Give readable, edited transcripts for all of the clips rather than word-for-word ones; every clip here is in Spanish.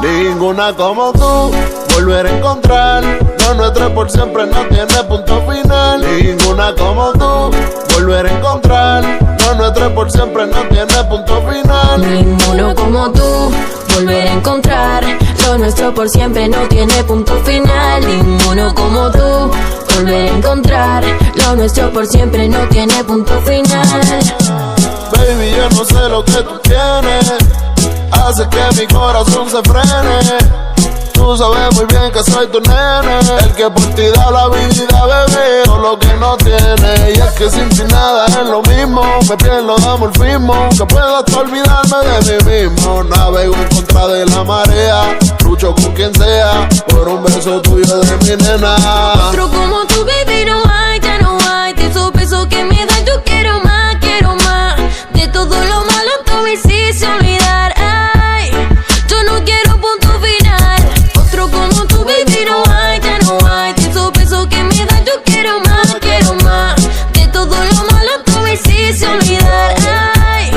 Ninguna como tú, volver a encontrar. Lo nuestro es por siempre, no tiene punto final. Ninguna como tú, volver a encontrar. Lo nuestro es por siempre, no tiene punto final. Ninguno como tú, volver a encontrar. Lo nuestro por siempre no tiene punto final. Ninguno como tú, volver a encontrar. Lo nuestro por siempre no tiene punto final. Baby, yo no sé lo que tú tienes, hace que mi corazón se frene. Tú sabes muy bien que soy tu nene, el que por ti da la vida, bebé, o lo que no tiene. Y es que sin ti nada es lo mismo, me pierdo de morfismo, que puedo hasta olvidarme de mí mismo. Navego en contra de la marea, lucho con quien sea, por un beso tuyo de mi nena. Otro como tú, baby, no hay, ya no hay. De esos besos que me dan yo quiero más, quiero más. De todo lo malo tú me hiciste olvidar. Ay, yo no quiero punto final. Otro como tú, baby, no hay, ya no hay. De esos besos que me dan yo quiero más, quiero más. De todo lo malo tú me hiciste olvidar. Ay,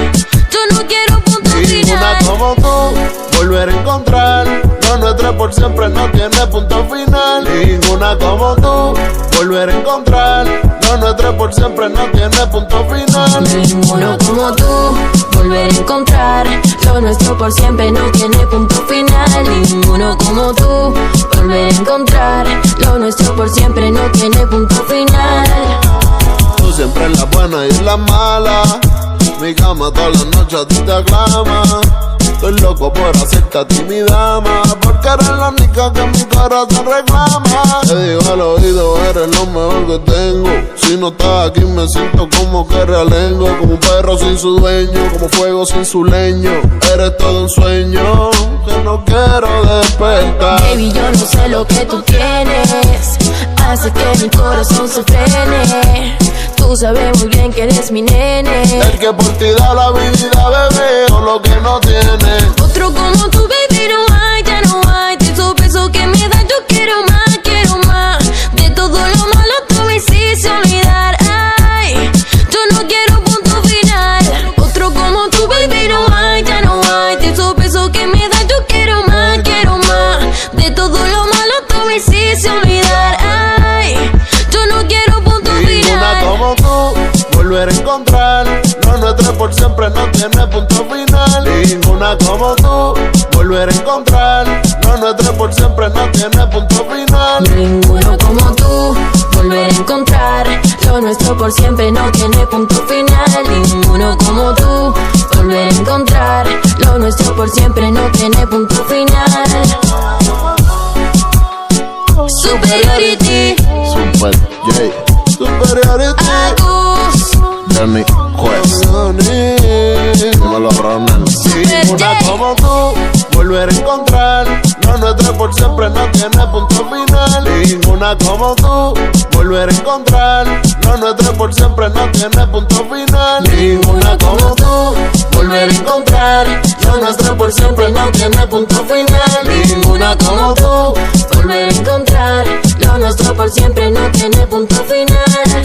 yo no quiero punto final. Ninguna como tú, volver a encontrar. Lo nuestro por siempre no tiene punto final. Ninguna como tú, volver a encontrar. Lo nuestro por siempre no tiene punto final. Ninguno como tú, volver a encontrar. Lo nuestro por siempre no tiene punto final. Ninguno como tú, volver a encontrar. Lo nuestro por siempre no tiene punto final. Tú siempre en la buena y en la mala, mi cama todas las noches a ti te aclama. Estoy loco por hacerte a ti mi dama, porque eres la única que mi corazón reclama. Te digo al oído, eres lo mejor que tengo. Si no estás aquí me siento como que realengo, como un perro sin su dueño, como fuego sin su leño. Eres todo un sueño que no quiero despertar. Baby, yo no sé lo que tú tienes, hace que mi corazón se frene. Tú sabes muy bien que eres mi nene, el que por ti da la vida, bebé, o lo que no tiene. otro como tú, baby, no hay, ya no hay. De esos besos que me dan yo quiero más, quiero más. De todo lo malo tú me hiciste olvidar. Ay, yo no quiero punto final. Otro como tú, baby, no hay, ya no hay. De esos besos que me dan yo quiero más, quiero más. De todo lo malo tú me hiciste olvidar. Ay, yo no quiero punto Ninguna final. como tú, volver a encontrar. Lo nuestro por siempre no tiene punto final. Ninguna como tú, volver a encontrar. Lo nuestro por siempre no tiene punto final. Ninguno como tú, volver a encontrar. Lo nuestro por siempre no tiene punto final. Ninguno como tú, volver a encontrar. Lo nuestro por siempre no tiene punto final. Superiority, Super J, Superiority, Agus, Johnny Quest, dímelo Ronald. Ninguna como tú, volver a encontrar. Lo nuestro por siempre no tiene punto final. Ninguna como tú, volver a encontrar. Lo nuestro por siempre no tiene punto final. Ninguna como tú, volver a encontrar. Lo nuestro por siempre no tiene punto final. ninguna como tú, volver a encontrar. Lo nuestro por siempre no tiene punto final.